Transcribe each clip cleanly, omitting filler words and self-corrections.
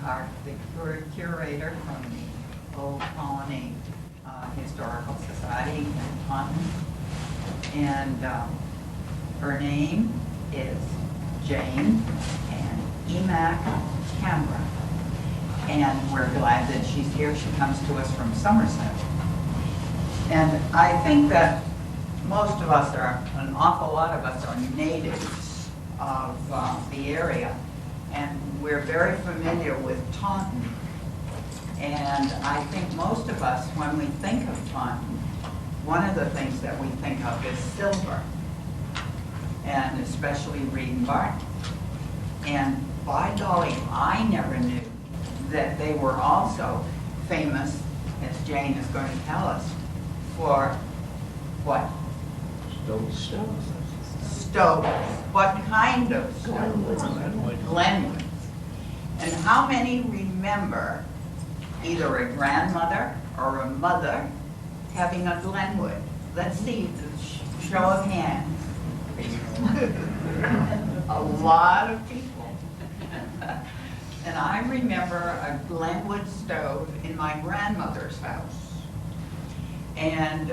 are the curator from the Old Colony Historical Society in Taunton. And her name is Jane and Emac Canberra. And we're glad that she's here. She comes to us from Somerset. And I think that most of us are, an awful lot of us are natives of the area. And we're very familiar with Taunton. And I think most of us, when we think of Taunton, one of the things that we think of is silver, and especially Reed and Barton. And by golly, I never knew that they were also famous, as Jane is going to tell us, for what? Stoves. Stoves. What kind of stoves? Glenwoods. And how many remember either a grandmother or a mother having a Glenwood? Let's see, show of hands. A lot of people. And I remember a Glenwood stove in my grandmother's house. And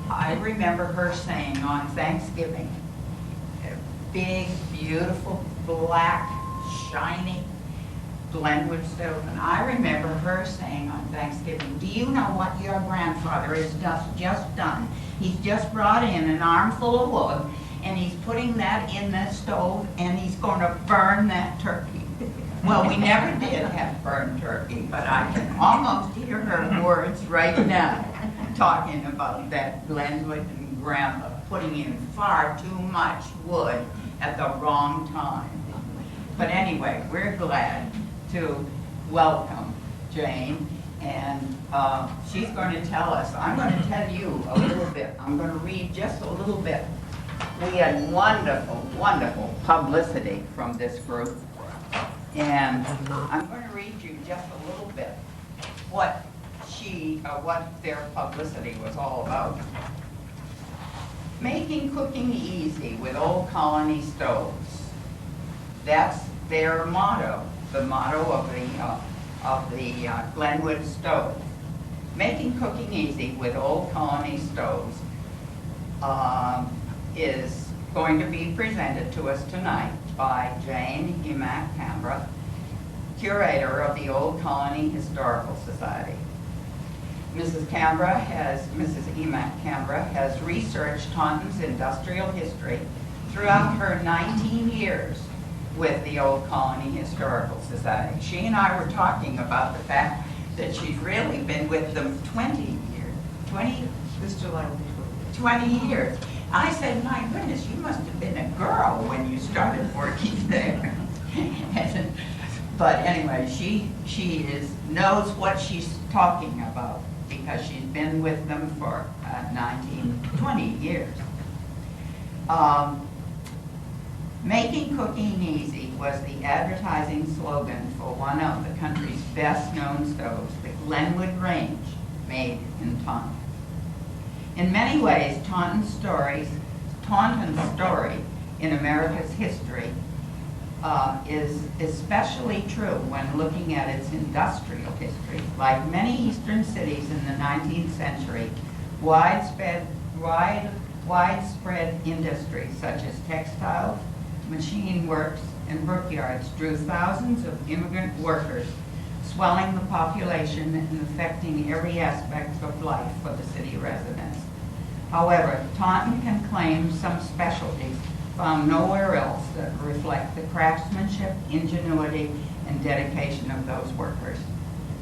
I remember her saying on Thanksgiving, a big, beautiful, black, shiny Glenwood stove. And I remember her saying on Thanksgiving, do you know what your grandfather has just done? He's just brought in an armful of wood, and he's putting that in the stove, and he's going to burn that turkey. Well, we never did have burned turkey, but I can almost hear her words right now talking about that Glenwood and Grandpa putting in far too much wood at the wrong time. But anyway, we're glad to welcome Jane, and she's going to tell us. I'm going to tell you a little bit. I'm going to read just a little bit. We had wonderful, wonderful publicity from this group. And I'm going to read you just a little bit what their publicity was all about. Making cooking easy with Old Colony stoves. That's their motto, the motto of the Glenwood stove. Making cooking easy with Old Colony stoves is going to be presented to us tonight by Jane Emac Canberra, curator of the Old Colony Historical Society. Mrs. Emac Canberra has researched Taunton's industrial history throughout her 19 years with the Old Colony Historical Society. She and I were talking about the fact that she's really been with them 20 years. This July will be 20 years. I said, my goodness, you must have been a girl when you started working there. But anyway, she knows what she's talking about because she's been with them for 20 years. Making cooking easy was the advertising slogan for one of the country's best-known stoves, the Glenwood Range, made in Taunton. In many ways, Taunton's story in America's history is especially true when looking at its industrial history. Like many eastern cities in the 19th century, widespread industries such as textiles, machine works, and brickyards drew thousands of immigrant workers, swelling the population and affecting every aspect of life for the city residents. However, Taunton can claim some specialties found nowhere else that reflect the craftsmanship, ingenuity, and dedication of those workers.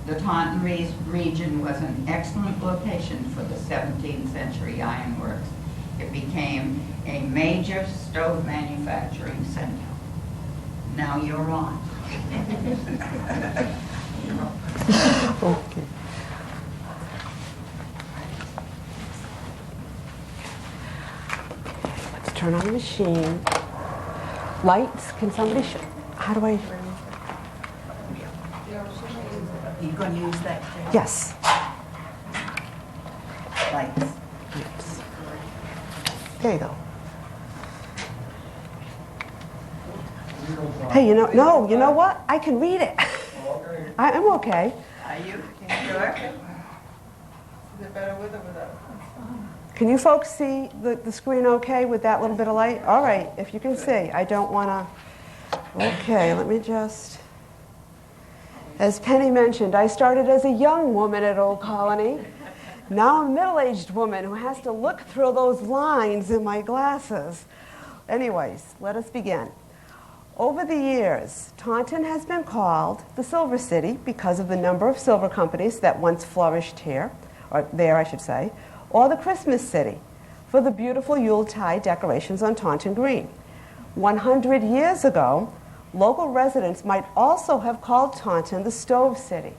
The Taunton region was an excellent location for the 17th century ironworks. It became a major stove manufacturing center. Now you're on. Okay. Let's turn on the machine. Lights, can somebody show? How do I? You going to use that, Jay? Yes. Lights. Yes. There you go. Hey, you know what? I can read it. I'm okay. Are you sure? Is it better with or without? Can you folks see the screen okay with that little bit of light? All right, if you can see. I don't want to... Okay, let me just... As Penny mentioned, I started as a young woman at Old Colony. Now I'm a middle-aged woman who has to look through those lines in my glasses. Anyways, let us begin. Over the years, Taunton has been called the Silver City because of the number of silver companies that once flourished here, or there I should say, or the Christmas City for the beautiful Yuletide decorations on Taunton Green. 100 years ago, local residents might also have called Taunton the Stove City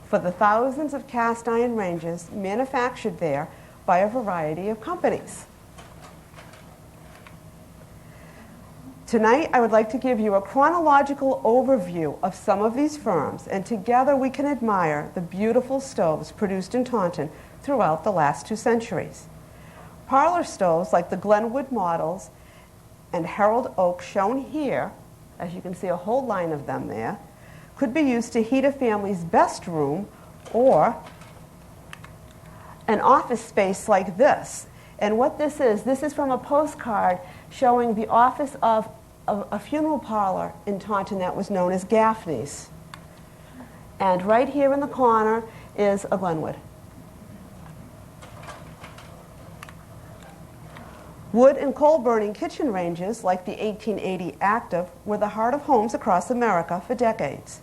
for the thousands of cast iron ranges manufactured there by a variety of companies. Tonight, I would like to give you a chronological overview of some of these firms, and together we can admire the beautiful stoves produced in Taunton throughout the last 2 centuries. Parlor stoves like the Glenwood models and Harold Oak shown here, as you can see a whole line of them there, could be used to heat a family's best room or an office space like this. And what this is from a postcard showing the office of a funeral parlor in Taunton that was known as Gaffney's. And right here in the corner is a Glenwood. Wood and coal-burning kitchen ranges, like the 1880 Active, were the heart of homes across America for decades.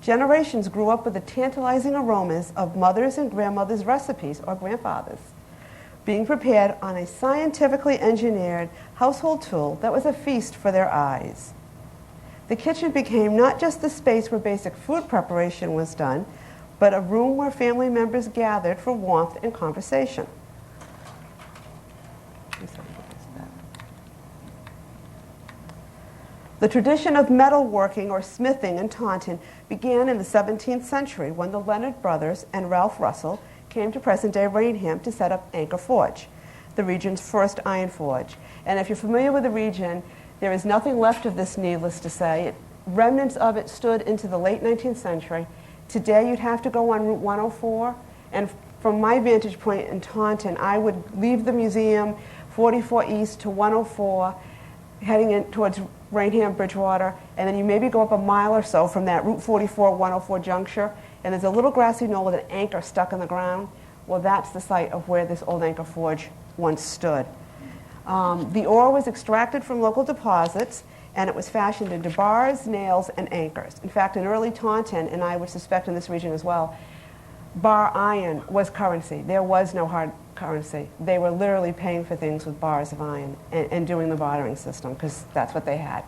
Generations grew up with the tantalizing aromas of mothers' and grandmothers' recipes, or grandfathers, being prepared on a scientifically engineered household tool that was a feast for their eyes. The kitchen became not just the space where basic food preparation was done, but a room where family members gathered for warmth and conversation. The tradition of metalworking or smithing in Taunton began in the 17th century when the Leonard brothers and Ralph Russell came to present-day Rainham to set up Anchor Forge, the region's first iron forge. And if you're familiar with the region, there is nothing left of this, needless to say. Remnants of it stood into the late 19th century. Today you'd have to go on Route 104, and from my vantage point in Taunton, I would leave the museum 44 East to 104, heading in towards Rainham, Bridgewater, and then you maybe go up a mile or so from that Route 44, 104 juncture, and there's a little grassy knoll with an anchor stuck in the ground. Well, that's the site of where this old Anchor Forge once stood. The ore was extracted from local deposits, and it was fashioned into bars, nails, and anchors. In fact, in early Taunton, and I would suspect in this region as well, bar iron was currency. There was no hard currency. They were literally paying for things with bars of iron and doing the bartering system because that's what they had.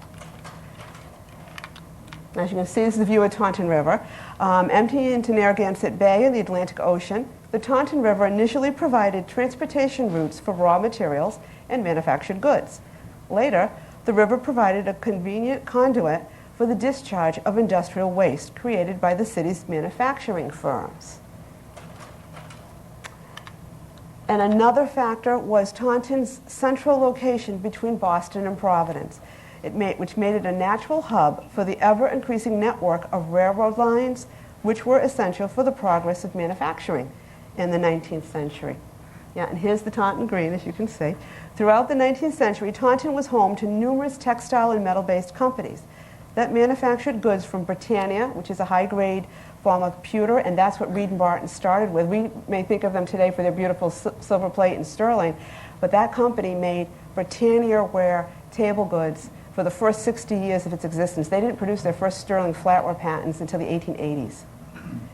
As you can see, this is the view of Taunton River. Emptying into Narragansett Bay in the Atlantic Ocean, the Taunton River initially provided transportation routes for raw materials and manufactured goods. Later, the river provided a convenient conduit for the discharge of industrial waste created by the city's manufacturing firms. And another factor was Taunton's central location between Boston and Providence, which made it a natural hub for the ever-increasing network of railroad lines, which were essential for the progress of manufacturing in the 19th century. Yeah, and here's the Taunton Green, as you can see. Throughout the 19th century, Taunton was home to numerous textile and metal-based companies that manufactured goods from Britannia, which is a high-grade form of pewter, and that's what Reed and Barton started with. We may think of them today for their beautiful silver plate and sterling, but that company made Britannia-ware table goods for the first 60 years of its existence. They didn't produce their first sterling flatware patents until the 1880s,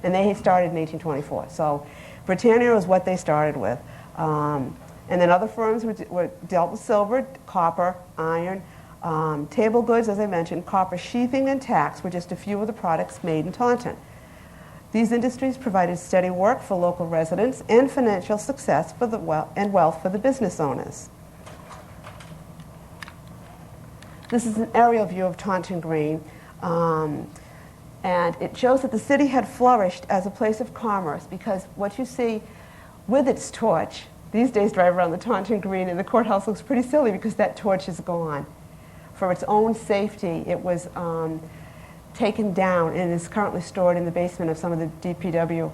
and they started in 1824. So Britannia was what they started with. And then other firms were dealt with silver, copper, iron, table goods, as I mentioned, copper sheathing and tacks were just a few of the products made in Taunton. These industries provided steady work for local residents and financial success for and wealth for the business owners. This is an aerial view of Taunton Green, and it shows that the city had flourished as a place of commerce because what you see with its torch, these days drive around the Taunton Green and the courthouse looks pretty silly because that torch is gone. For its own safety, it was taken down and is currently stored in the basement of some of the DPW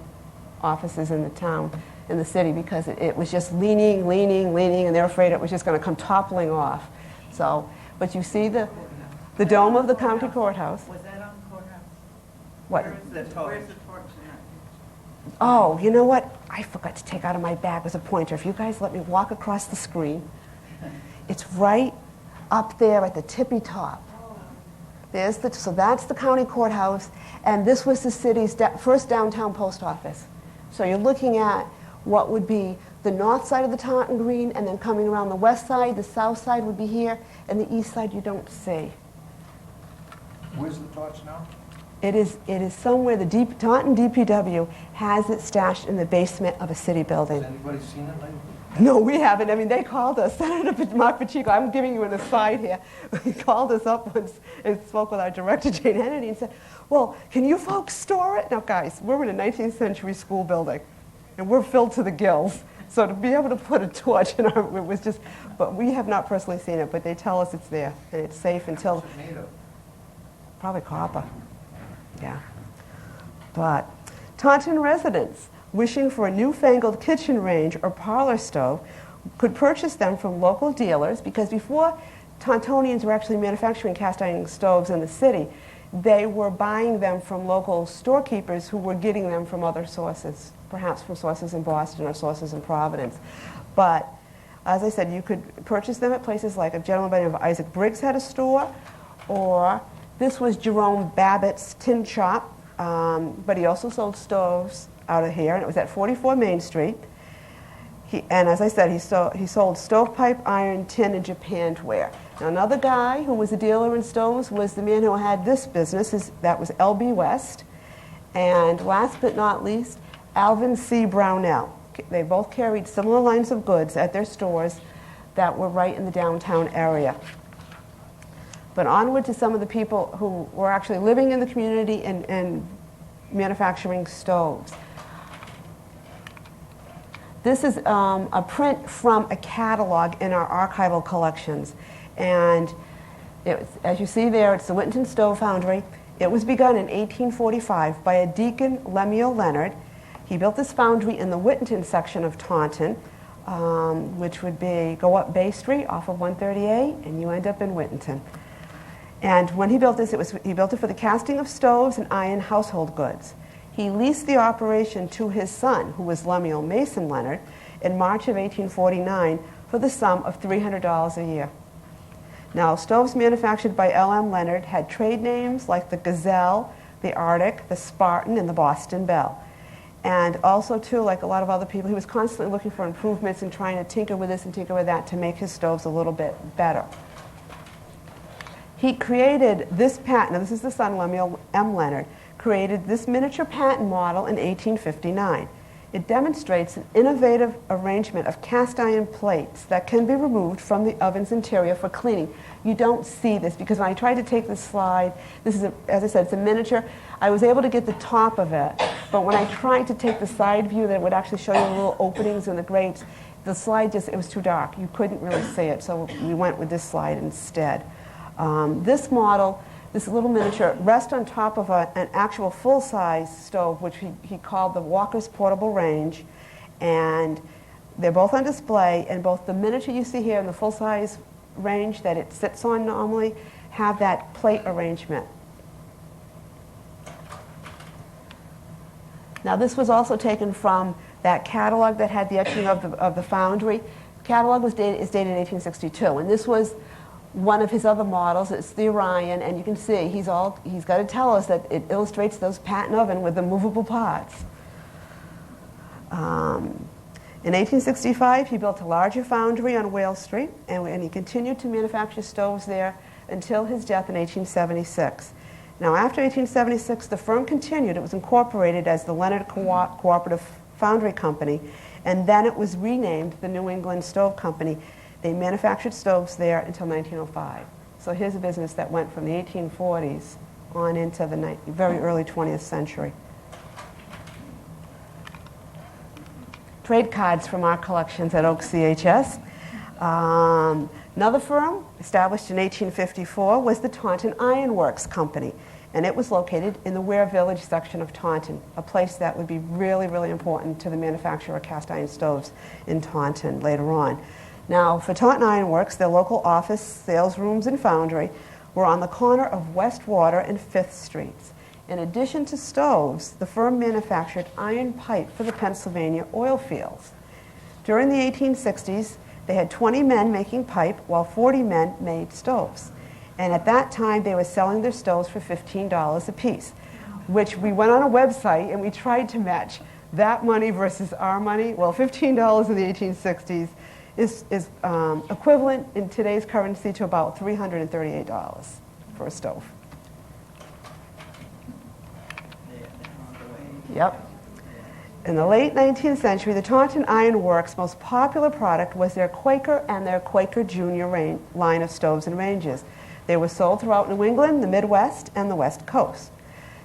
offices in the town, in the city, because it was just leaning, and they're afraid it was just going to come toppling off. So, but you see the dome of the county courthouse. Was that on the courthouse? What? Where's the torch now? Oh, you know what? I forgot to take out of my bag was a pointer. If you guys let me walk across the screen, it's right up there at the tippy top. So that's the county courthouse, and this was the city's first downtown post office. So you're looking at what would be the north side of the Taunton Green, and then coming around the west side, the south side would be here, and the east side you don't see. Where's the torch now? It is somewhere, the Taunton DPW has it stashed in the basement of a city building. Has anybody seen it lately? No, we haven't. I mean, they called us. Senator Mark Pacheco, I'm giving you an aside here. He called us up once and spoke with our director, Jane Hennedy, and said, well, can you folks store it? Now, guys, we're in a 19th century school building, and we're filled to the gills. So to be able to put a torch in our, it was just, but we have not personally seen it, but they tell us it's there, and it's safe until, What's it made of? probably copper. Yeah. But Taunton residents wishing for a newfangled kitchen range or parlor stove could purchase them from local dealers, because before Tauntonians were actually manufacturing cast iron stoves in the city, they were buying them from local storekeepers who were getting them from other sources, perhaps from sources in Boston or sources in Providence. But as I said, you could purchase them at places like a gentleman by the name of Isaac Briggs had a store, or this was Jerome Babbitt's Tin Shop, but he also sold stoves out of here, and it was at 44 Main Street. And as I said, he sold stovepipe, iron, tin, and japanned-ware. Now, another guy who was a dealer in stoves was the man who had this business. That was L.B. West. And last but not least, Alvin C. Brownell. They both carried similar lines of goods at their stores that were right in the downtown area. But onward to some of the people who were actually living in the community and manufacturing stoves. This is a print from a catalog in our archival collections. And as you see there, it's the Whittington Stove Foundry. It was begun in 1845 by a Deacon Lemuel Leonard. He built this foundry in the Whittington section of Taunton, which would go up Bay Street off of 138, and you end up in Whittington. And when he built this, he built it for the casting of stoves and iron household goods. He leased the operation to his son, who was Lemuel Mason Leonard, in March of 1849 for the sum of $300 a year. Now, stoves manufactured by L.M. Leonard had trade names like the Gazelle, the Arctic, the Spartan, and the Boston Belle. And also, too, like a lot of other people, he was constantly looking for improvements and trying to tinker with this and tinker with that to make his stoves a little bit better. He created this patent. Now, this is the son, Lemuel M. Leonard, created this miniature patent model in 1859. It demonstrates an innovative arrangement of cast iron plates that can be removed from the oven's interior for cleaning. You don't see this because when I tried to take this slide, this is, as I said, it's a miniature. I was able to get the top of it, but when I tried to take the side view that would actually show you the little openings in the grates, the slide it was too dark. You couldn't really see it, so we went with this slide instead. This model, this little miniature, rests on top of an actual full-size stove, which he called the Walker's Portable Range, and they're both on display, and both the miniature you see here and the full-size range that it sits on normally have that plate arrangement. Now, this was also taken from that catalog that had the etching of the foundry. The catalog is dated 1862, and this was one of his other models. It's the Orion, and you can see he's got to tell us that it illustrates those patent oven with the movable parts. In 1865, he built a larger foundry on Whale Street, and he continued to manufacture stoves there until his death in 1876. Now, after 1876, the firm continued. It was incorporated as the Leonard Cooperative Foundry Company, and then it was renamed the New England Stove Company. They manufactured stoves there until 1905. So here's a business that went from the 1840s on into the very early 20th century. Trade cards from our collections at Oak CHS. Another firm, established in 1854, was the Taunton Iron Works Company. and it was located in the Ware Village section of Taunton, a place that would be really, really important to the manufacture of cast iron stoves in Taunton later on. Now, for Taunton Iron Works, their local office, sales rooms, and foundry were on the corner of West Water and 5th Streets. In addition to stoves, the firm manufactured iron pipe for the Pennsylvania oil fields. During the 1860s, they had 20 men making pipe while 40 men made stoves. And at that time, they were selling their stoves for $15 a piece, which we went on a website and we tried to match that money versus our money. Well, $15 in the 1860s is equivalent in today's currency to about $338 for a stove. Yep. In the late 19th century, the Taunton Iron Works' most popular product was their Quaker and their Quaker Junior line of stoves and ranges. They were sold throughout New England, the Midwest, and the West Coast.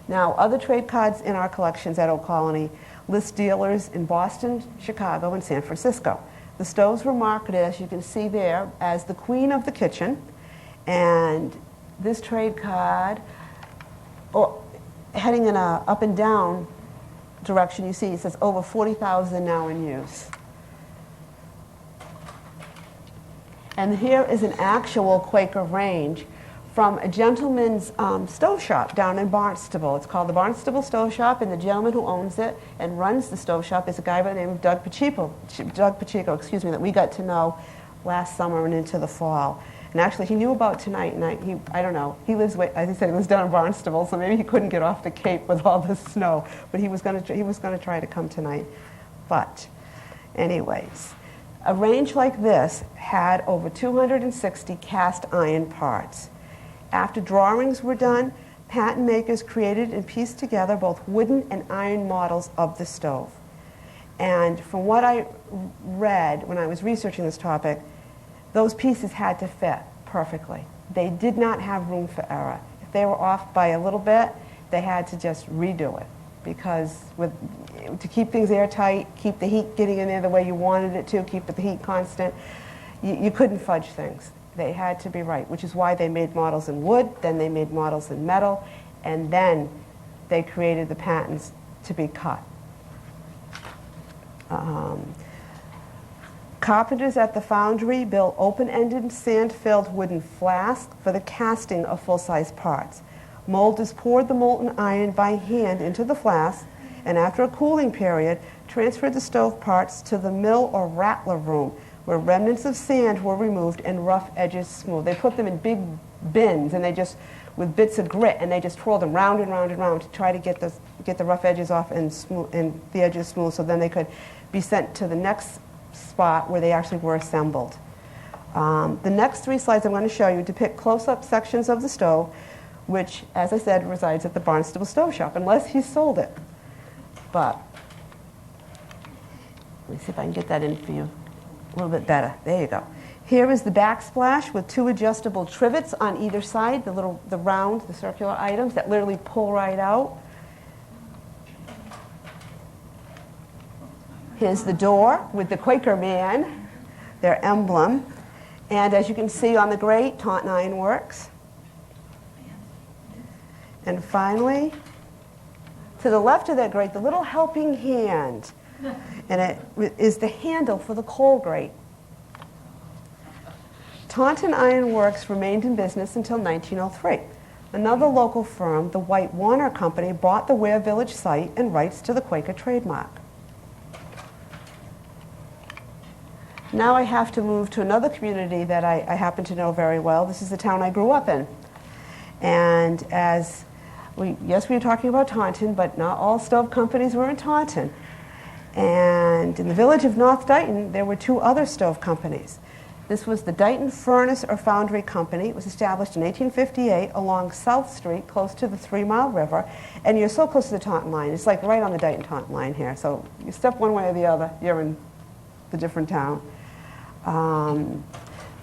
Now, other trade cards in our collections at Oak Colony list dealers in Boston, Chicago, and San Francisco. The stoves were marketed, as you can see there, as the queen of the kitchen. And this trade card, heading in a up and down direction, you see it says over 40,000 now in use. And here is an actual Quaker range from a gentleman's stove shop down in Barnstable. It's called the Barnstable Stove Shop, and the gentleman who owns it and runs the stove shop is a guy by the name of Doug Pacheco, that we got to know last summer and into the fall. And actually, he knew about tonight, and I don't know. He lives, as he said, he lives down in Barnstable, so maybe he couldn't get off the Cape with all the snow. But he was going to try to come tonight. But, anyways, a range like this had over 260 cast iron parts. After drawings were done, patent makers created and pieced together both wooden and iron models of the stove. And from what I read when I was researching this topic, those pieces had to fit perfectly. They did not have room for error. If they were off by a little bit, they had to just redo it, because to keep things airtight, keep the heat getting in there the way you wanted it to, keep the heat constant, you couldn't fudge things. They had to be right, which is why they made models in wood, then they made models in metal, and then they created the patents to be cut. Carpenters at the foundry built open-ended, sand-filled wooden flasks for the casting of full-size parts. Molders poured the molten iron by hand into the flask, and after a cooling period, transferred the stove parts to the mill or rattler room, where remnants of sand were removed and rough edges smoothed. They put them in big bins, and they just, with bits of grit, and they just twirled them round and round and round to try to get the rough edges off and the edges smooth, so then they could be sent to the next spot where they actually were assembled. The next 3 slides I'm going to show you depict close-up sections of the stove, which, as I said, resides at the Barnstable Stove Shop, unless he sold it. But let me see if I can get that in for you a little bit better. There you go. Here is the backsplash with 2 adjustable trivets on either side, the round, the circular items that literally pull right out. Here's the door with the Quaker man, their emblem. And as you can see on the grate, Taunton Iron Works. And finally, to the left of that grate, the little helping hand. And it is the handle for the coal grate. Taunton Iron Works remained in business until 1903. Another local firm, the White Warner Company, bought the Ware Village site and rights to the Quaker trademark. Now I have to move to another community that I happen to know very well. This is the town I grew up in. And we were talking about Taunton, but not all stove companies were in Taunton. And in the village of North Dighton, there were 2 other stove companies. This was the Dighton Furnace or Foundry Company. It was established in 1858 along South Street, close to the 3 Mile River. And you're so close to the Taunton line. It's like right on the Dighton-Taunton line here. So you step one way or the other, you're in the different town.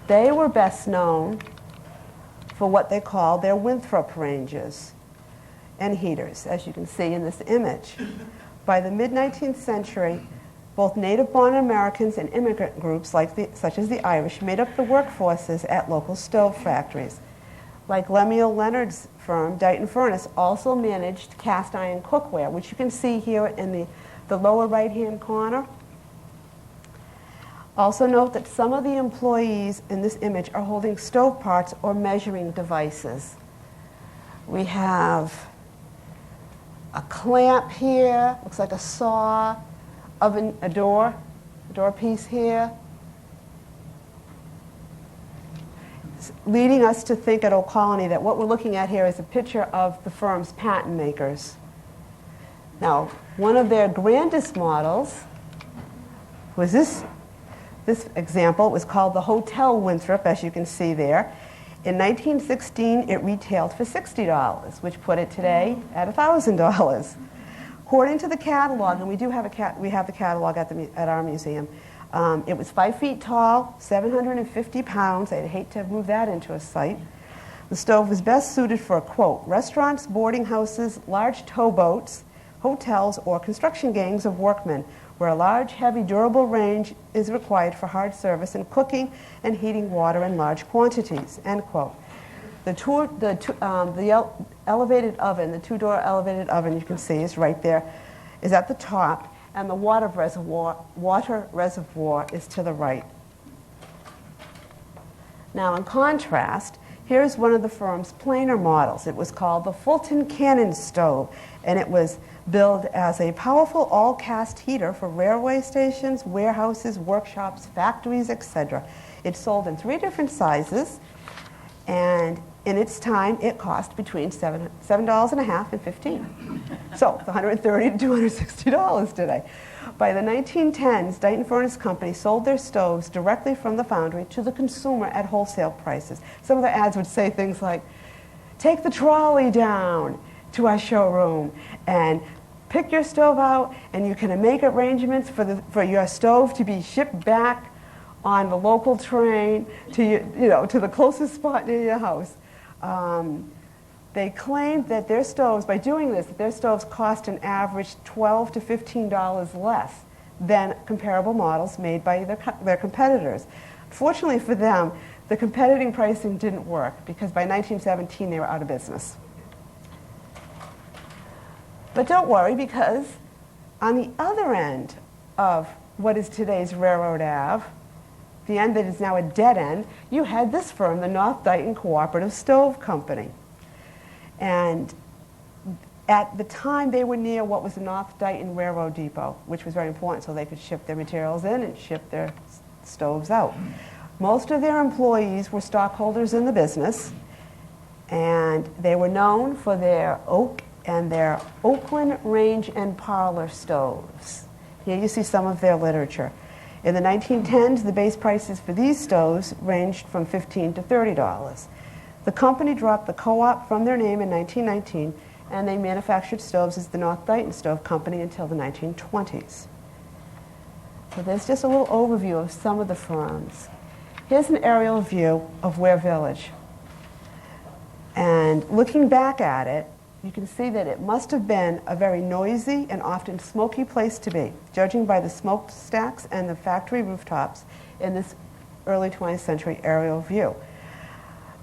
They were best known for what they called their Winthrop ranges and heaters, as you can see in this image. By the mid-19th century, both native-born Americans and immigrant groups such as the Irish made up the workforces at local stove factories. like Lemuel Leonard's firm, Dighton Furnace, also managed cast iron cookware, which you can see here in the lower right-hand corner. Also note that some of the employees in this image are holding stove parts or measuring devices. We have a clamp here, looks like a saw, oven, a door piece here, leading us to think at Old Colony that what we're looking at here is a picture of the firm's patent makers. Now, one of their grandest models was this example. It was called the Hotel Winthrop, as you can see there. In 1916, it retailed for $60, which put it today at $1,000. According to the catalog, and we have the catalog at our museum, it was 5 feet tall, 750 pounds. I'd hate to move that into a site. The stove was best suited for, quote, restaurants, boarding houses, large towboats, hotels, or construction gangs of workmen, where a large, heavy, durable range is required for hard service and cooking and heating water in large quantities, end quote. Elevated oven, the two-door elevated oven, you can see is right there, is at the top, and the water reservoir is to the right. Now, in contrast, here's one of the firm's planer models. It was called the Fulton Cannon stove, and it was billed as a powerful all-cast heater for railway stations, warehouses, workshops, factories, etc. It sold in 3 different sizes, and in its time, it cost between $7.50 and $15. So it's $130 to $260 today. By the 1910s, Dighton Furnace Company sold their stoves directly from the foundry to the consumer at wholesale prices. Some of the ads would say things like, take the trolley down to our showroom and pick your stove out, and you can make arrangements for your stove to be shipped back on the local train to to the closest spot near your house. They claimed that their stoves, by doing this, their stoves cost an average $12 to $15 less than comparable models made by their competitors. Fortunately for them, the competitive pricing didn't work because by 1917 they were out of business. But don't worry, because on the other end of what is today's Railroad Ave, the end that is now a dead end, you had this firm, the North Dighton Cooperative Stove Company. And at the time, they were near what was the North Dighton Railroad Depot, which was very important so they could ship their materials in and ship their stoves out. Most of their employees were stockholders in the business, and they were known for their oak and their Oakland range and parlor stoves. Here you see some of their literature. In the 1910s, the base prices for these stoves ranged from $15 to $30. The company dropped the co-op from their name in 1919, and they manufactured stoves as the North Dighton Stove Company until the 1920s. So there's just a little overview of some of the firms. Here's an aerial view of Ware Village. And looking back at it, you can see that it must have been a very noisy and often smoky place to be, judging by the smokestacks and the factory rooftops in this early 20th century aerial view.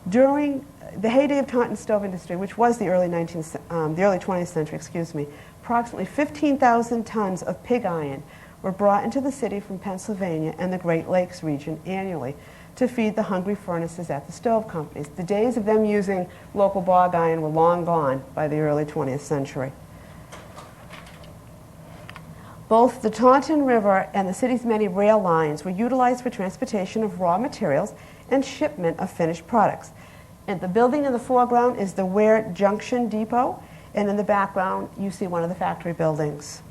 During the heyday of Taunton stove industry, which was the early 20th century, approximately 15,000 tons of pig iron were brought into the city from Pennsylvania and the Great Lakes region annually to feed the hungry furnaces at the stove companies. The days of them using local bog iron were long gone by the early 20th century. Both the Taunton River and the city's many rail lines were utilized for transportation of raw materials and shipment of finished products. And the building in the foreground is the Ware Junction Depot, and in the background you see one of the factory buildings.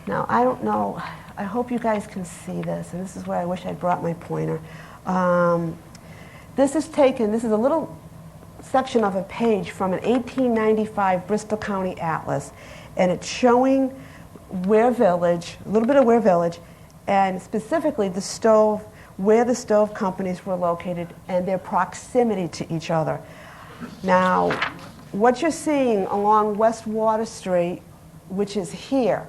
Now, I don't know, I hope you guys can see this, and this is where I wish I'd brought my pointer. This is a little section of a page from an 1895 Bristol County Atlas, and it's showing Ware Village, a little bit of Ware Village, and specifically the stove, where the stove companies were located and their proximity to each other. Now, what you're seeing along West Water Street, which is here,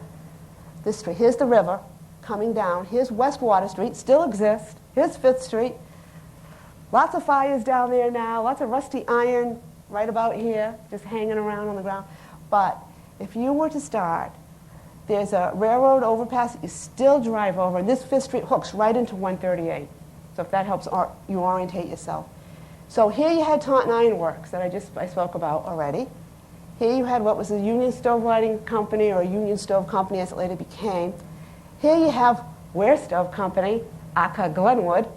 this street, here's the river coming down, here's West Water Street, still exists, here's 5th Street, Lots of fires down there now, lots of rusty iron right about here, just hanging around on the ground. But if you were to start, there's a railroad overpass that you still drive over, and this Fifth Street hooks right into 138. So if that helps you orientate yourself. So here you had Taunton Iron Works that I spoke about already. Here you had what was the Union Stove Lighting Company, or Union Stove Company as it later became. Here you have Ware Stove Company, aka Glenwood.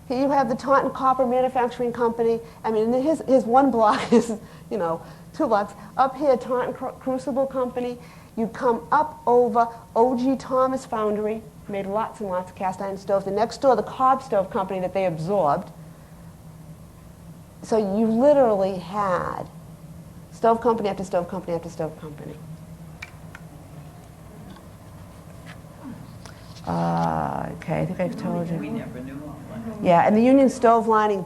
Here you have the Taunton Copper Manufacturing Company. I mean, his one block is, 2 blocks. Up here, Taunton Crucible Company. You come up over O.G. Thomas Foundry, made lots and lots of cast iron stoves. And next door, the Cobb Stove Company that they absorbed. So you literally had stove company after stove company after stove company. Okay, I think I've told you. We never knew all that. Yeah, and the Union Stove Lining,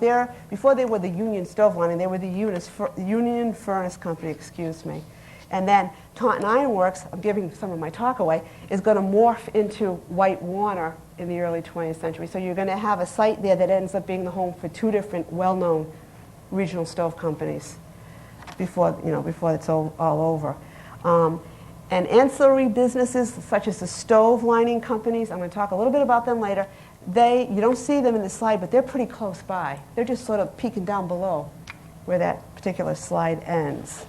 before they were the Union Stove Lining, they were the Union Furnace Company, excuse me. And then Taunton Iron Works, I'm giving some of my talk away, is going to morph into White Warner in the early 20th century. So you're going to have a site there that ends up being the home for 2 different well-known regional stove companies before it's all over. And ancillary businesses such as the stove lining companies, I'm going to talk a little bit about them later. You don't see them in the slide, but they're pretty close by. They're just sort of peeking down below where that particular slide ends.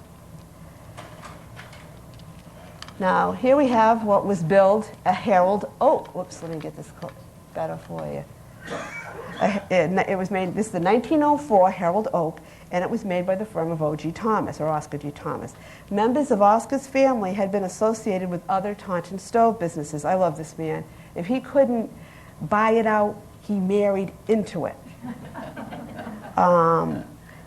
Now, here we have what was billed a Harold Oak. Whoops, let me get this better for you. It was made, this is the 1904 Harold Oak, and it was made by the firm of O.G. Thomas, or Oscar G. Thomas. Members of Oscar's family had been associated with other Taunton stove businesses. I love this man. If he couldn't buy it out, he married into it.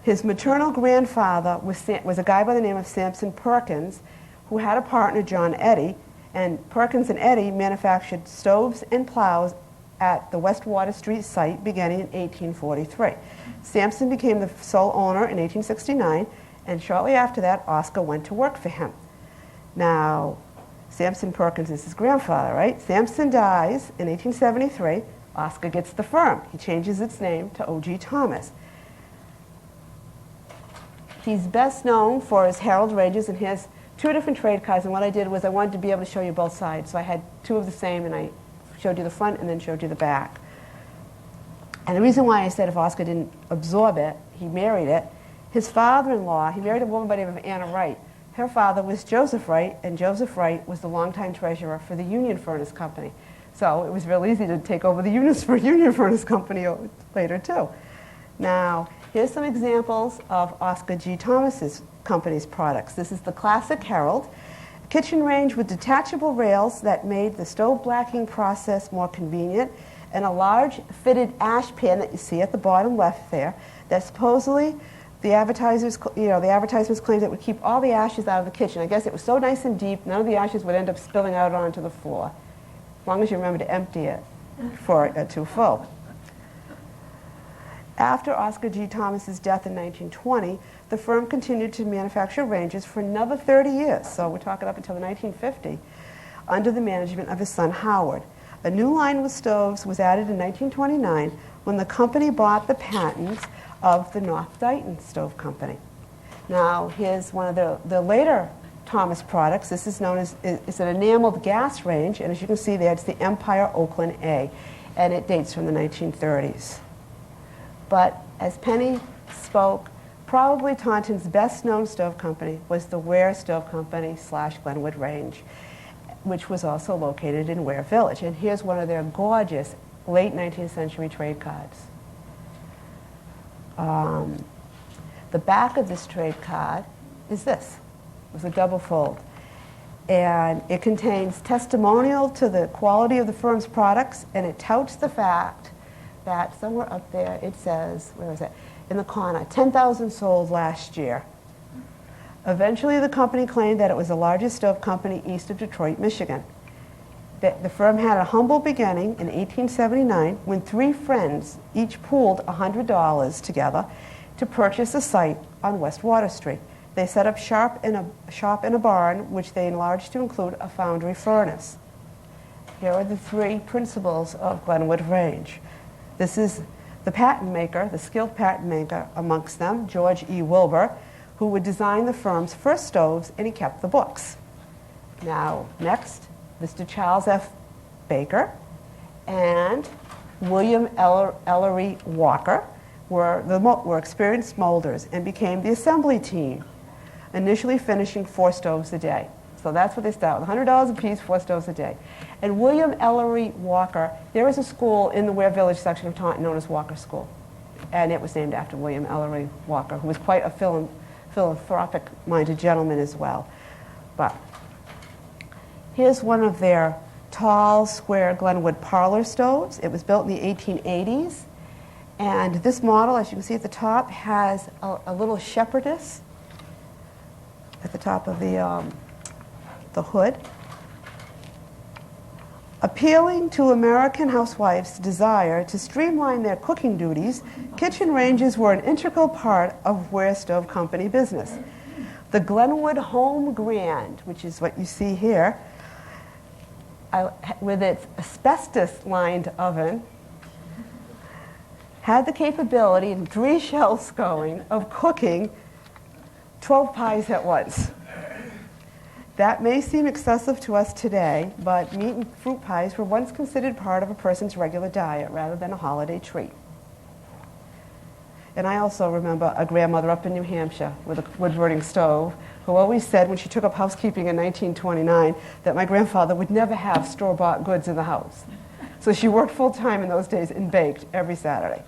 His maternal grandfather was a guy by the name of Sampson Perkins, who had a partner, John Eddy, and Perkins and Eddy manufactured stoves and plows at the West Water Street site beginning in 1843. Sampson became the sole owner in 1869, and shortly after that, Oscar went to work for him. Now, Sampson Perkins is his grandfather, right? Sampson dies in 1873. Oscar gets the firm. He changes its name to O.G. Thomas. He's best known for his Herald ranges, and he has 2 different trade cards, and what I did was I wanted to be able to show you both sides. So I had 2 of the same, and I showed you the front and then showed you the back. And the reason why I said if Oscar didn't absorb it, he married it, his father-in-law, he married a woman by the name of Anna Wright. Her father was Joseph Wright, and Joseph Wright was the longtime treasurer for the Union Furnace Company. So it was real easy to take over the Union Furnace Company later, too. Now, here's some examples of Oscar G. Thomas's company's products. This is the classic Herald, kitchen range with detachable rails that made the stove blacking process more convenient, and a large fitted ash pan that you see at the bottom left there that supposedly the advertisements claimed it would keep all the ashes out of the kitchen. I guess it was so nice and deep, none of the ashes would end up spilling out onto the floor, as long as you remember to empty it before it got too full. After Oscar G. Thomas's death in 1920, the firm continued to manufacture ranges for another 30 years, so we're talking up until 1950, under the management of his son Howard. A new line with stoves was added in 1929 when the company bought the patents of the North Dighton Stove Company. Now, here's one of the later Thomas products. This is known as it's an enameled gas range, and as you can see there, it's the Empire Oakland A, and it dates from the 1930s. But as Penny spoke, probably Taunton's best-known stove company was the Ware Stove Company / Glenwood Range, which was also located in Ware Village. And here's one of their gorgeous late 19th century trade cards. The back of this trade card is this. It was a double fold. And it contains testimonial to the quality of the firm's products, and it touts the fact that somewhere up there it says, where is it? In the corner, 10,000 sold last year. Eventually the company claimed that it was the largest stove company east of Detroit, Michigan. The firm had a humble beginning in 1879 when 3 friends each pooled $100 together to purchase a site on West Water Street. They set up shop in a barn, which they enlarged to include a foundry furnace. Here are the 3 principles of Glenwood Range. This is The patent maker, the skilled patent maker amongst them, George E. Wilbur, who would design the firm's first stoves, and he kept the books. Now, next, Mr. Charles F. Baker and William Ellery Walker were experienced molders and became the assembly team, initially finishing 4 stoves a day. So that's what they start with, $100 a piece, 4 stoves a day. And William Ellery Walker, there is a school in the Ware Village section of Taunton known as Walker School. And it was named after William Ellery Walker, who was quite a philanthropic-minded gentleman as well. But here's one of their tall, square Glenwood parlor stoves. It was built in the 1880s. And this model, as you can see at the top, has a little shepherdess at the top of the hood. Appealing to American housewives' desire to streamline their cooking duties, kitchen ranges were an integral part of Ware Stove Company business. The Glenwood Home Grand, which is what you see here, with its asbestos-lined oven, had the capability, in 3 shelves going, of cooking 12 pies at once. That may seem excessive to us today, but meat and fruit pies were once considered part of a person's regular diet rather than a holiday treat. And I also remember a grandmother up in New Hampshire with a wood-burning stove who always said when she took up housekeeping in 1929 that my grandfather would never have store-bought goods in the house. So she worked full-time in those days and baked every Saturday.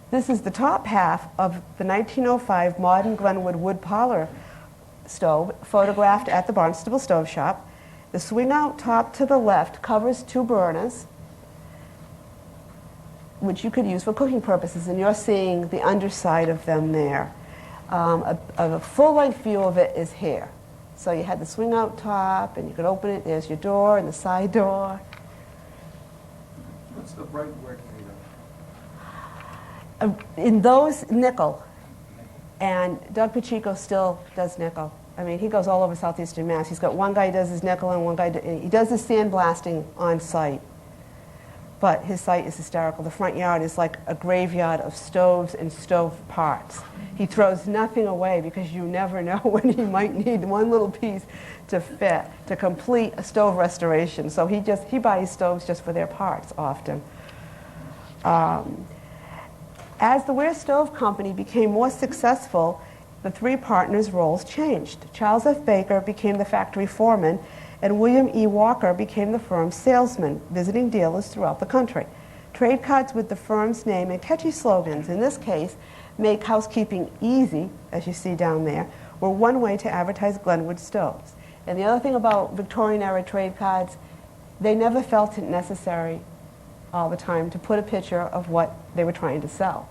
This is the top half of the 1905 modern Glenwood wood parlor stove photographed at the Barnstable Stove Shop. The swing-out top to the left covers 2 burners, which you could use for cooking purposes, and you're seeing the underside of them there. A full-length view of it is here. So you had the swing-out top, and you could open it. There's your door and the side door. What's the bright wood made of? In those, nickel. And Doug Pacheco still does nickel. I mean, he goes all over southeastern Mass. He's got one guy who does his nickel and one guy, he does his sandblasting on site. But his site is hysterical. The front yard is like a graveyard of stoves and stove parts. He throws nothing away because you never know when he might need one little piece to fit, to complete a stove restoration. So he buys stoves just for their parts often. As the Ware Stove Company became more successful, the 3 partners' roles changed. Charles F. Baker became the factory foreman, and William E. Walker became the firm's salesman, visiting dealers throughout the country. Trade cards with the firm's name and catchy slogans, in this case, "Make housekeeping easy," as you see down there, were one way to advertise Glenwood stoves. And the other thing about Victorian-era trade cards, they never felt it necessary all the time to put a picture of what they were trying to sell.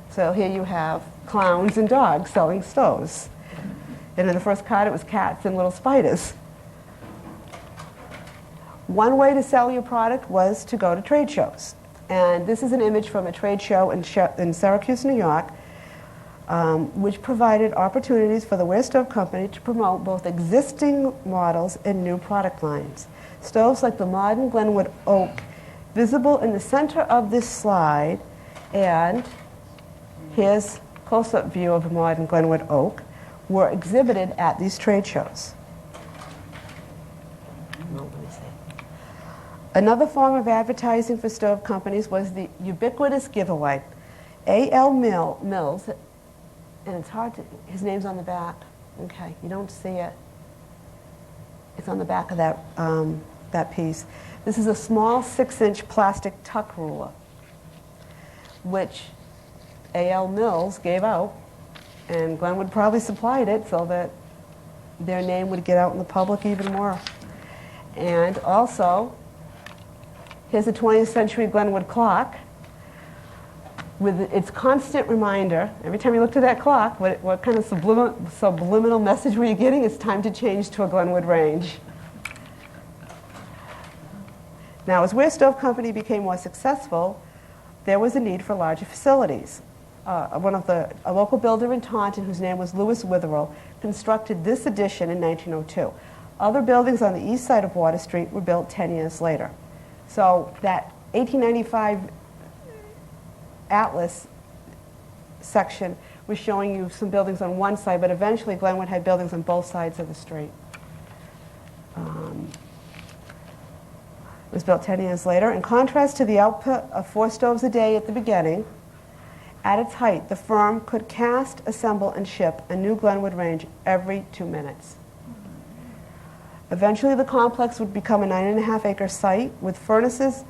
So here you have clowns and dogs selling stoves. And in the first card, it was cats and little spiders. One way to sell your product was to go to trade shows. And this is an image from a trade show in Syracuse, New York, which provided opportunities for the Ware Stove Company to promote both existing models and new product lines. Stoves like the modern Glenwood Oak, visible in the center of this slide, and here's a close-up view of a modern Glenwood Oak, were exhibited at these trade shows. Another form of advertising for stove companies was the ubiquitous giveaway. A.L. Mills, and it's hard to, his name's on the back. Okay, you don't see it. It's on the back of that piece. This is a small 6-inch plastic tuck ruler, which A.L. Mills gave out, and Glenwood probably supplied it so that their name would get out in the public even more. And also, here's a 20th century Glenwood clock with its constant reminder, every time you looked at that clock, what kind of subliminal message were you getting? It's time to change to a Glenwood range. Now, as Ware Stove Company became more successful, there was a need for larger facilities. A local builder in Taunton, whose name was Louis Witherell, constructed this addition in 1902. Other buildings on the east side of Water Street were built 10 years later. So that 1895 atlas section was showing you some buildings on one side, but eventually Glenwood had buildings on both sides of the street. It was built 10 years later. In contrast to the output of 4 stoves a day at the beginning, at its height, the firm could cast, assemble, and ship a new Glenwood range every 2 minutes. Eventually, the complex would become a 9.5-acre site with furnaces,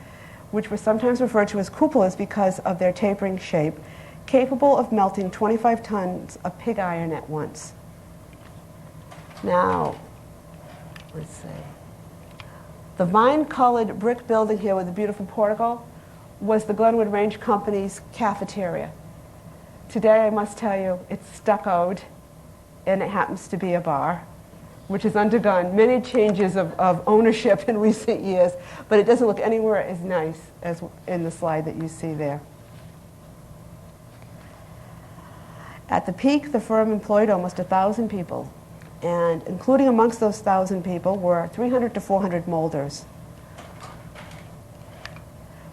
which were sometimes referred to as cupolas because of their tapering shape, capable of melting 25 tons of pig iron at once. Now, let's see. The vine-colored brick building here with the beautiful portico was the Glenwood Range Company's cafeteria. Today, I must tell you, it's stuccoed, and it happens to be a bar, which has undergone many changes of ownership in recent years, but it doesn't look anywhere as nice as in the slide that you see there. At the peak, the firm employed almost 1,000 people, and including amongst those 1,000 people were 300 to 400 molders.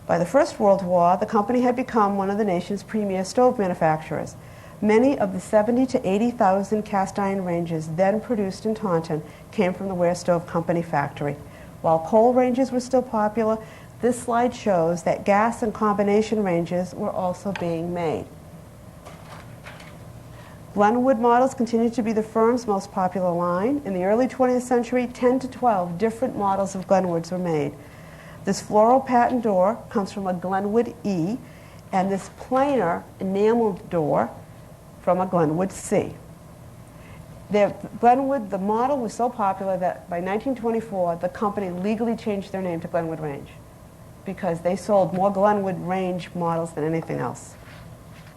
By the First World War, the company had become one of the nation's premier stove manufacturers. Many of the 70 to 80,000 cast iron ranges then produced in Taunton came from the Ware Stove Company factory. While coal ranges were still popular, this slide shows that gas and combination ranges were also being made. Glenwood models continued to be the firm's most popular line. In the early 20th century, 10 to 12 different models of Glenwoods were made. This floral patent door comes from a Glenwood E, and this planar enameled door from a Glenwood C. Glenwood, the model was so popular that by 1924, the company legally changed their name to Glenwood Range because they sold more Glenwood Range models than anything else.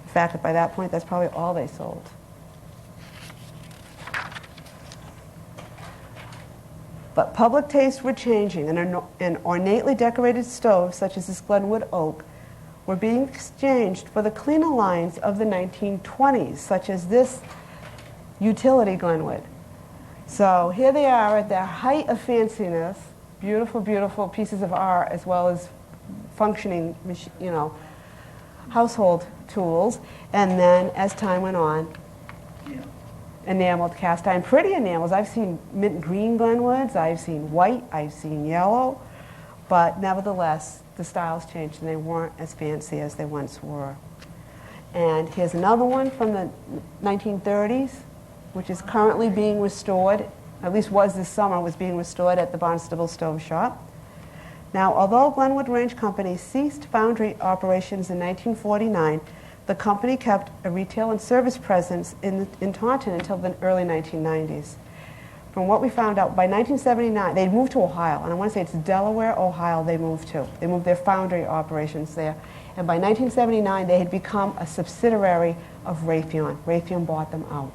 In fact, by that point, that's probably all they sold. But public tastes were changing, and ornately decorated stoves, such as this Glenwood oak, were being exchanged for the cleaner lines of the 1920s, such as this utility Glenwood. So here they are at their height of fanciness, beautiful, beautiful pieces of art, as well as functioning, household tools. And then, as time went on, enameled cast iron, pretty enamels. I've seen mint green Glenwoods, I've seen white, I've seen yellow, but nevertheless, the styles changed and they weren't as fancy as they once were. And here's another one from the 1930s, which is currently being restored, at least was this summer, was being restored at the Barnstable Stove Shop. Now, although Glenwood Range Company ceased foundry operations in 1949, the company kept a retail and service presence in Taunton until the early 1990s. From what we found out, by 1979, they'd moved to Ohio, and I want to say it's Delaware, Ohio they moved to. They moved their foundry operations there. And by 1979, they had become a subsidiary of Raytheon. Raytheon bought them out.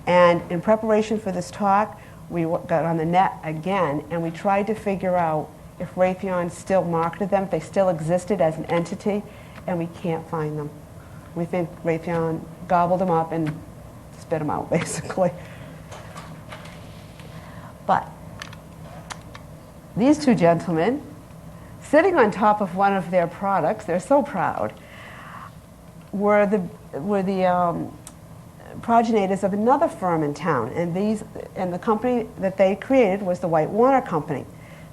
And in preparation for this talk, we got on the net again, and we tried to figure out if Raytheon still marketed them, if they still existed as an entity, and we can't find them. We think Raytheon gobbled them up and spit them out, basically. But these two gentlemen, sitting on top of one of their products, they're so proud, were the progenitors of another firm in town, and the company that they created was the White Warner Company.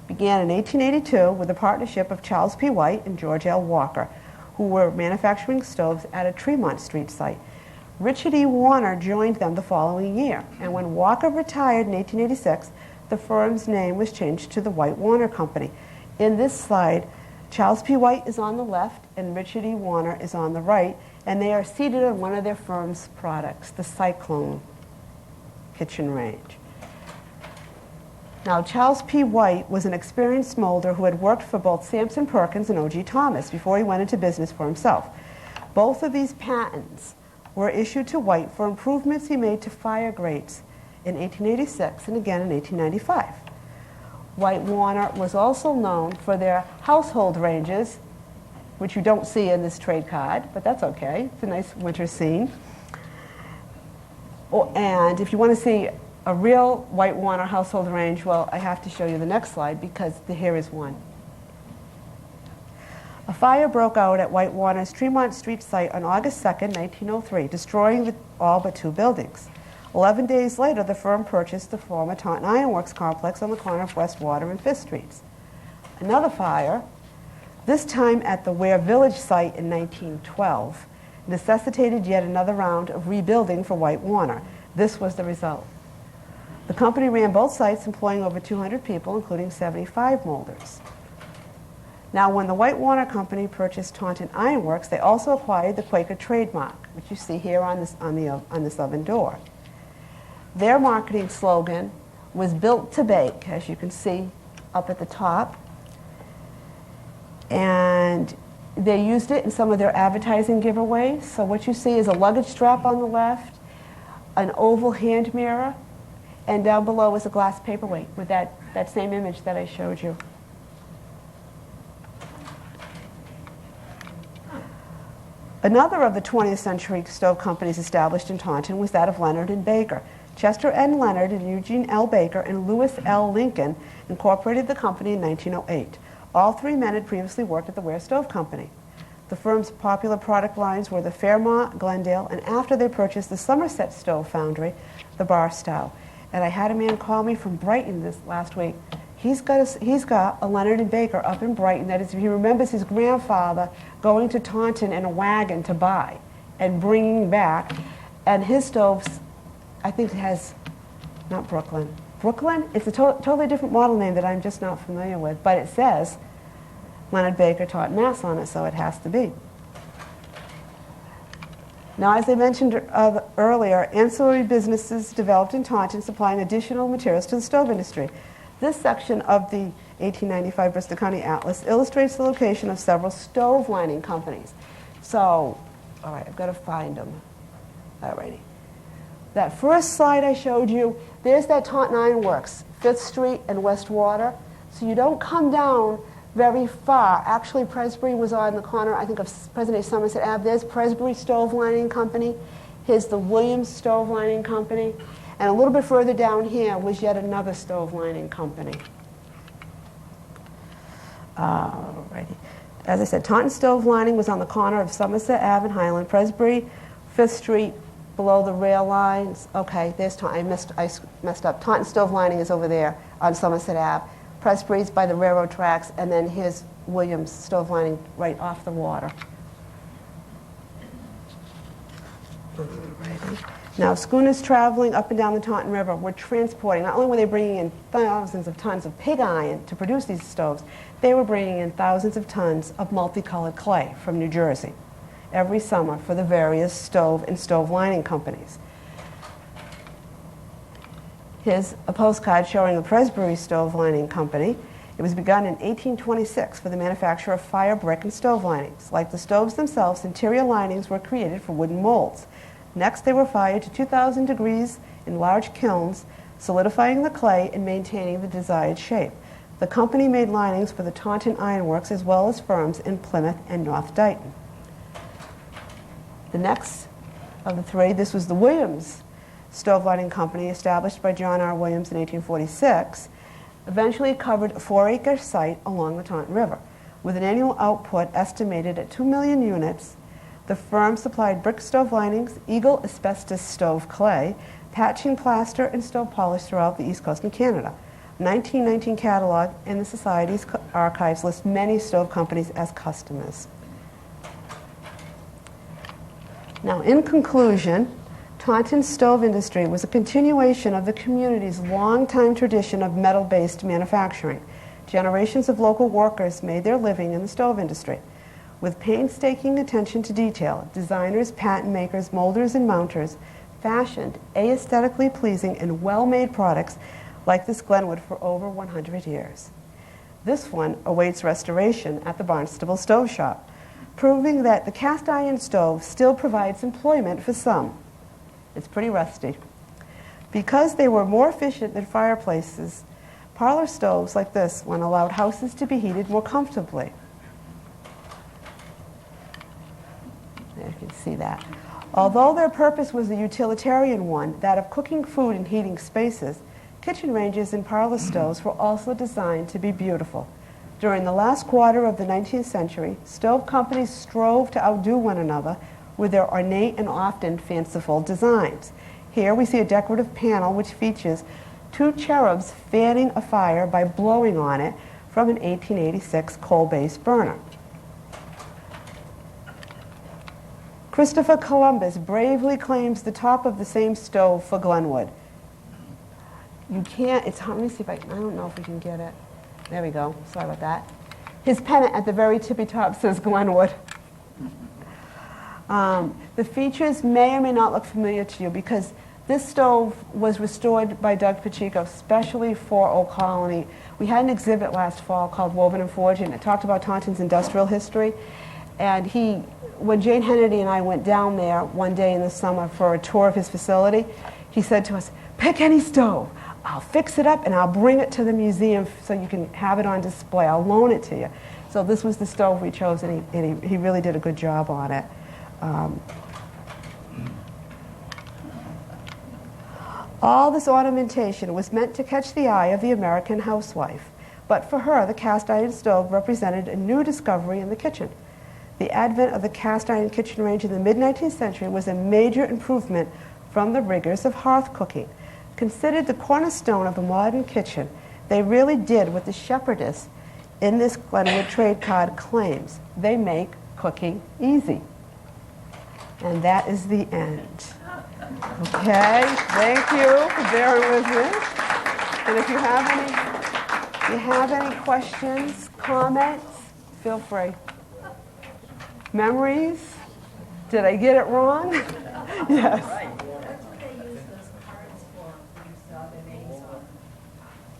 Began in 1882 with a partnership of Charles P. White and George L. Walker, who were manufacturing stoves at a Tremont Street site. Richard E. Warner joined them the following year, and when Walker retired in 1886, the firm's name was changed to the White Warner Company. In this slide, Charles P. White is on the left and Richard E. Warner is on the right, and they are seated on one of their firm's products, the Cyclone kitchen range. Now, Charles P. White was an experienced molder who had worked for both Sampson Perkins and O.G. Thomas before he went into business for himself. Both of these patents were issued to White for improvements he made to fire grates in 1886 and again in 1895. White Warner was also known for their household ranges, which you don't see in this trade card, but that's okay. It's a nice winter scene. And if you want to see a real White Warner household range, well, I have to show you the next slide because here is one. A fire broke out at Whitewater's Tremont Street site on August 2nd, 1903, destroying all but 2 buildings. 11 days later, the firm purchased the former Taunton Iron Works complex on the corner of West Water and 5th Streets. Another fire, this time at the Ware Village site in 1912, necessitated yet another round of rebuilding for Whitewater. This was the result. The company ran both sites, employing over 200 people, including 75 molders. Now, when the Whitewater Company purchased Taunton Iron Works, they also acquired the Quaker trademark, which you see here on this oven door. Their marketing slogan was "Built to Bake," as you can see up at the top. And they used it in some of their advertising giveaways. So what you see is a luggage strap on the left, an oval hand mirror, and down below is a glass paperweight with that same image that I showed you. Another of the 20th century stove companies established in Taunton was that of Leonard and Baker. Chester N. Leonard and Eugene L. Baker and Lewis L. Lincoln incorporated the company in 1908. All 3 men had previously worked at the Ware Stove Company. The firm's popular product lines were the Fairmont, Glendale, and after they purchased the Somerset Stove Foundry, the Barstow. And I had a man call me from Brighton this last week. He's got a Leonard and Baker up in Brighton. That is, he remembers his grandfather going to Taunton in a wagon to buy and bringing back. And his stoves, I think, has, not Brooklyn. Brooklyn? It's a totally different model name that I'm just not familiar with. But it says Leonard Baker, Taunton, Mass on it, so it has to be. Now, as I mentioned earlier, ancillary businesses developed in Taunton supplying additional materials to the stove industry. This section of the 1895 Bristol County Atlas illustrates the location of several stove lining companies. So, all right, I've got to find them. All righty. That first slide I showed you, there's that Taunton Iron Works, 5th Street and West Water. So you don't come down very far. Actually, Presbury was on the corner, I think, of President Somerset Ave. There's Presbury Stove Lining Company. Here's the Williams Stove Lining Company. And a little bit further down here was yet another stove lining company. Alrighty. As I said, Taunton Stove Lining was on the corner of Somerset Ave and Highland. Presbury, 5th Street, below the rail lines. Okay, there's Taunton. I messed up. Taunton Stove Lining is over there on Somerset Ave. Presbury's by the railroad tracks, and then here's Williams Stove Lining right off the water. Alrighty. Now, schooners traveling up and down the Taunton River were transporting, not only were they bringing in thousands of tons of pig iron to produce these stoves, they were bringing in thousands of tons of multicolored clay from New Jersey every summer for the various stove and stove lining companies. Here's a postcard showing the Presbury Stove Lining Company. It was begun in 1826 for the manufacture of fire, brick, and stove linings. Like the stoves themselves, interior linings were created for wooden molds. Next, they were fired to 2,000 degrees in large kilns, solidifying the clay and maintaining the desired shape. The company made linings for the Taunton Iron Works as well as firms in Plymouth and North Dighton. The next of the 3, this was the Williams Stove Lining Company, established by John R. Williams in 1846, eventually covered a 4-acre site along the Taunton River. With an annual output estimated at 2 million units, the firm supplied brick stove linings, Eagle asbestos stove clay, patching plaster, and stove polish throughout the East Coast and Canada. A 1919 catalog in the Society's archives lists many stove companies as customers. Now, in conclusion, Taunton's stove industry was a continuation of the community's long-time tradition of metal-based manufacturing. Generations of local workers made their living in the stove industry. With painstaking attention to detail, designers, patent makers, molders, and mounters fashioned aesthetically pleasing and well-made products like this Glenwood for over 100 years. This one awaits restoration at the Barnstable Stove Shop, proving that the cast iron stove still provides employment for some. It's pretty rusty. Because they were more efficient than fireplaces, parlor stoves like this one allowed houses to be heated more comfortably. You can see that. Although their purpose was a utilitarian one, that of cooking food and heating spaces, kitchen ranges and parlor stoves were also designed to be beautiful. During the last quarter of the 19th century, stove companies strove to outdo one another with their ornate and often fanciful designs. Here we see a decorative panel which features two cherubs fanning a fire by blowing on it from an 1886 coal-based burner. Christopher Columbus bravely claims the top of the same stove for Glenwood. You can't, it's hard, let me see if I don't know if we can get it. There we go, sorry about that. His pennant at the very tippy top says Glenwood. The features may or may not look familiar to you because this stove was restored by Doug Pacheco specially for Old Colony. We had an exhibit last fall called Woven and Forged, and it talked about Taunton's industrial history. And when Jane Hennedy and I went down there one day in the summer for a tour of his facility, he said to us, pick any stove. I'll fix it up and I'll bring it to the museum so you can have it on display. I'll loan it to you. So this was the stove we chose, and he really did a good job on it. All this ornamentation was meant to catch the eye of the American housewife, but for her, the cast iron stove represented a new discovery in the kitchen. The advent of the cast iron kitchen range in the mid-19th century was a major improvement from the rigors of hearth cooking. Considered the cornerstone of a modern kitchen, they really did what the shepherdess in this Glenwood trade card claims. They make cooking easy. And that is the end. Okay, thank you for bearing with me. And if you have any questions, comments, feel free. Memories? Did I get it wrong? Yes.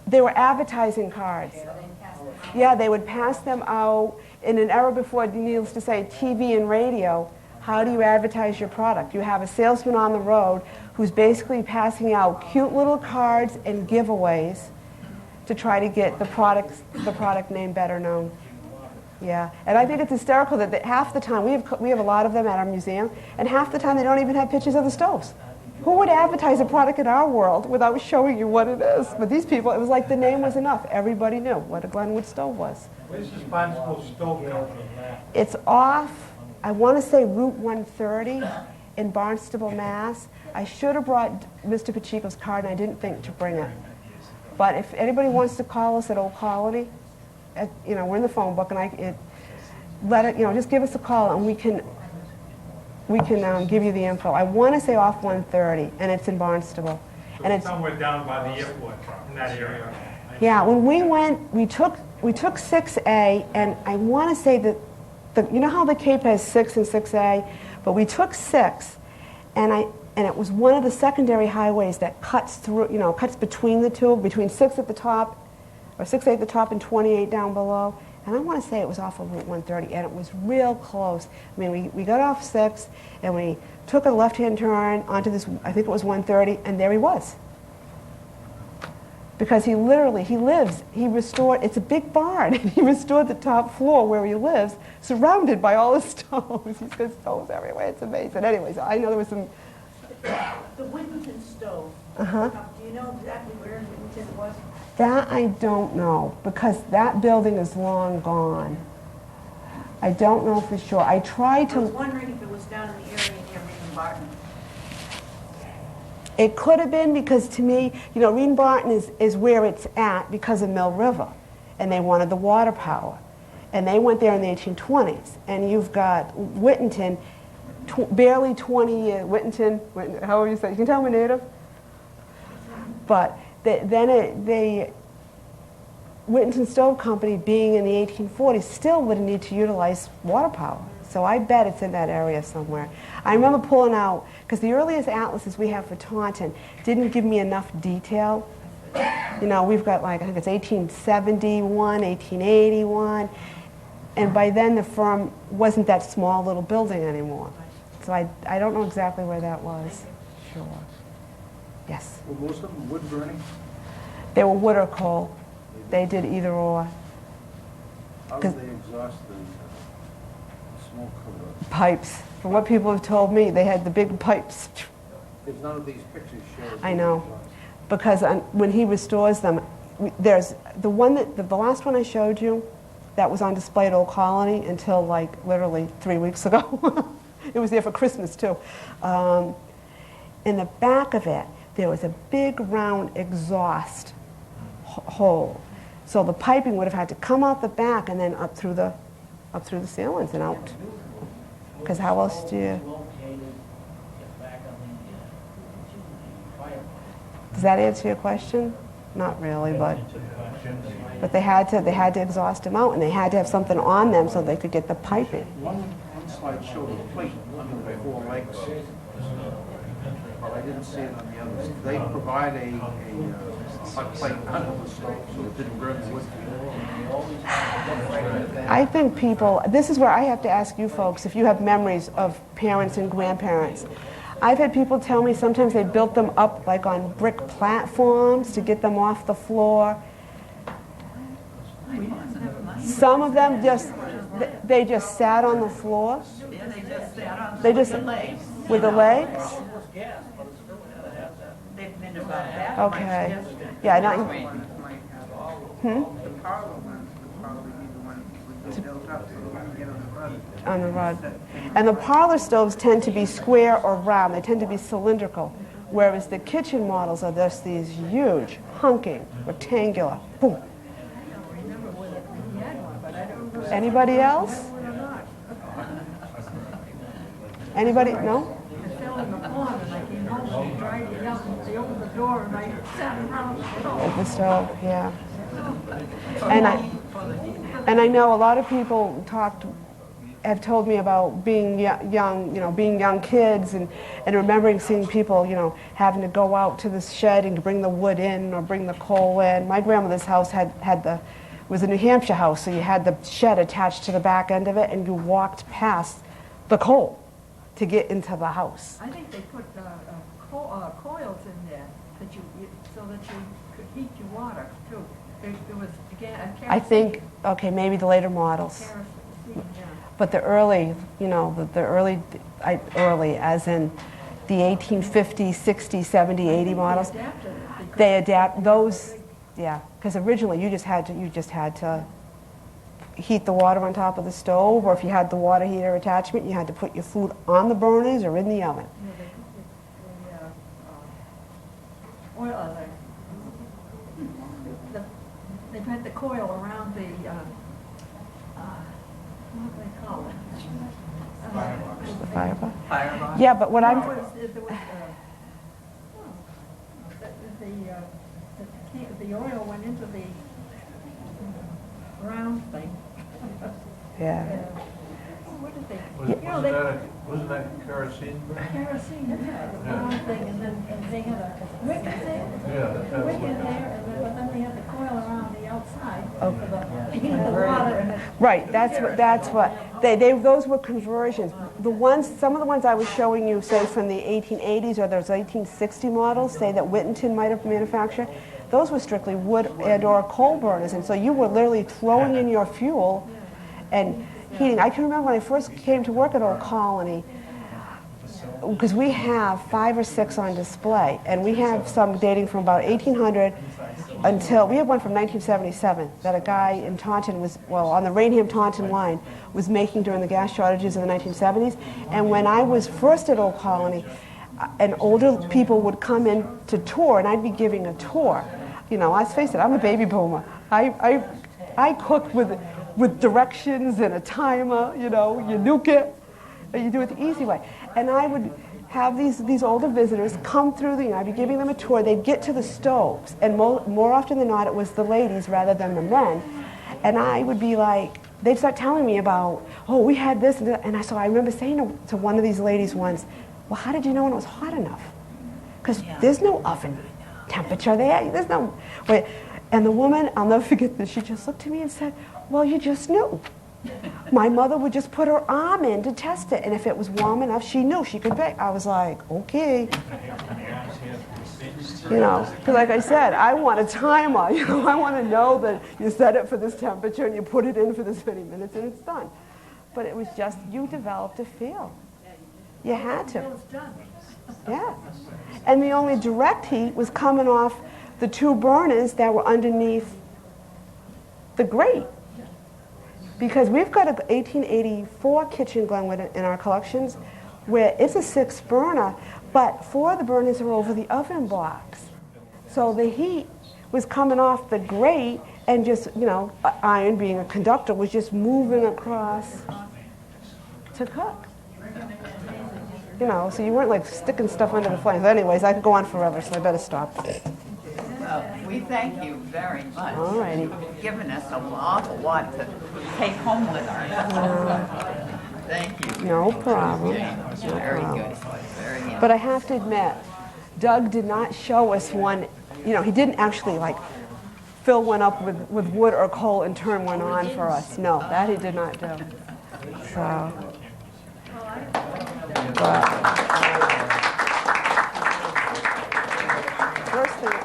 They were advertising cards. Yeah, they would pass them out in an era before, needless to say, TV and radio. How do you advertise your product? You have a salesman on the road who's basically passing out cute little cards and giveaways to try to get the product name better known. Yeah, and I think it's hysterical that half the time, we have a lot of them at our museum, and half the time they don't even have pictures of the stoves. Who would advertise a product in our world without showing you what it is? But these people, it was like the name was enough. Everybody knew what a Glenwood stove was. Where's this Barnstable stove company? It's off, I want to say Route 130 in Barnstable, Mass. I should have brought Mr. Pacheco's card, and I didn't think to bring it. But if anybody wants to call us at Old Colony, we're in the phone book, and just give us a call, and we can give you the info. I want to say off 130, and it's in Barnstable. And it's somewhere down by the airport, in that area. Yeah, when we went, we took 6A, and I want to say that you know how the Cape has 6 and 6A, but we took 6, and it was one of the secondary highways that cuts through, cuts between the two, between 6 at the top, or 6A at the top and 28 down below. And I want to say it was off of Route 130, and it was real close. I mean, we got off 6, and we took a left-hand turn onto this, I think it was 130, and there he was. Because he restored, it's a big barn, and he restored the top floor where he lives, surrounded by all his stoves. He's got stoves everywhere, it's amazing. Anyways, I know there was some... The Whittington stove. Uh-huh. Do you know exactly where in Whittington it was? That I don't know, because that building is long gone. I don't know for sure. I tried I was to... wondering if it was down in the area near Reed Barton. It could have been, because to me, Reed Barton is where it's at because of Mill River, and they wanted the water power. And they went there in the 1820s. And you've got Whittington, barely 20 years. Whittington, how would you say? You can tell I'm a native. But Whittington Stove Company, being in the 1840s, still would need to utilize water power. So I bet it's in that area somewhere. I remember pulling out, because the earliest atlases we have for Taunton didn't give me enough detail. We've got I think it's 1871, 1881, and by then the firm wasn't that small little building anymore. So I don't know exactly where that was. Sure. Yes? Were most of them wood burning? They were wood or coal. They did either or. How did they exhaust the smoke? Pipes. From what people have told me, they had the big pipes. If none of these pictures show... I know. Because when he restores them, there's the one the last one I showed you, that was on display at Old Colony until like literally 3 weeks ago. It was there for Christmas too. In the back of it, there was a big round exhaust hole. So the piping would have had to come out the back and then up through the ceilings and out. Because how else do you? Does that answer your question? Not really, but they had to exhaust them out, and they had to have something on them so they could get the piping. One slide showed a plate under the 4 legs. But I didn't see it on the others. They provide a hot plate under the stove so it didn't burn the wood. I think people, this is where I have to ask you folks if you have memories of parents and grandparents. I've had people tell me sometimes they built them up like on brick platforms to get them off the floor. Some of them they just sat on the floor. Yeah, they just sat on They just the legs. with the legs. They've been about that. Okay. Yeah, not. Hmm? The parlor ones would probably be the ones that would build up so they can get on the rug. On the rug. And the parlor stoves tend to be square or round. They tend to be cylindrical, whereas the kitchen models are just these huge, hunking, rectangular. Boom. Anybody else? Anybody? No? I fell in the pond and I came home and dried it up and they opened the door and I sat around the stove. The stove, yeah. And I know a lot of people have told me about being young, being young kids and remembering seeing people, having to go out to the shed and bring the wood in or bring the coal in. My grandmother's house was a New Hampshire house, so you had the shed attached to the back end of it and you walked past the coal to get into the house. I think they put coils in there so that you could heat your water too. There was kerosene. I think, okay, maybe the later models. Kerosene, yeah. But the early, early as in the 1850s, 60s, 70s, 80 models, they adapt those, yeah, because originally you just had to heat the water on top of the stove, or if you had the water heater attachment, you had to put your food on the burners or in the oven. They've had the coil around the, what do they call it? The fireplace. Firebox. Yeah, but what I'm, The oil went into the round thing. yeah. What did they? Wasn't that kerosene? Kerosene, yeah, the round thing, and they had a wick in there. Yeah. Wick in there, but then they had the coil around the outside Oh. for the heat of the water and it. Right, that's what those were conversions. Some of the ones I was showing you, say from the 1880s or those 1860 models, say that Whittington might have manufactured, those were strictly wood and or coal burners, and so you were literally throwing in your fuel and heating. I can remember when I first came to work at Old Colony, because we have 5 or 6 on display, and we have some dating from about 1800 until, we have one from 1977 that a guy in Taunton on the Rainham-Taunton line was making during the gas shortages in the 1970s. And when I was first at Old Colony, and older people would come in to tour, and I'd be giving a tour. Let's face it, I'm a baby boomer. I cook with directions and a timer, you nuke it, and you do it the easy way. And I would have these older visitors come through, I'd be giving them a tour, they'd get to the stoves, and more often than not it was the ladies rather than the men. And I would be like, they'd start telling me about, we had this and that. And so I remember saying to one of these ladies once, well, how did you know when it was hot enough? Because there's no oven temperature there. There's no way. And the woman, I'll never forget this, she just looked at me and said, well, you just knew. My mother would just put her arm in to test it, and if it was warm enough, she knew she could bake. I was like, okay. Because like I said, I want a timer. I want to know that you set it for this temperature and you put it in for this many minutes and it's done. But it was just, you developed a feel. You had to. It was done. Yeah. And the only direct heat was coming off the 2 burners that were underneath the grate. Because we've got an 1884 kitchen Glenwood in our collections where it's a 6 burner, but 4 of the burners are over the oven box. So the heat was coming off the grate and just, you know, iron being a conductor was just moving across to cook. You know, so you weren't like sticking stuff under the flames. Anyways, I could go on forever, so I better stop. Well, we thank you very much. All righty. You've given us an awful lot to take home with us. Thank you. No problem. James. No Very problem. good. Very good. But I have to admit, Doug did not show us one, you know, he didn't actually like fill one up with wood or coal and turn one on for us. No, that he did not do. So, but, first thing,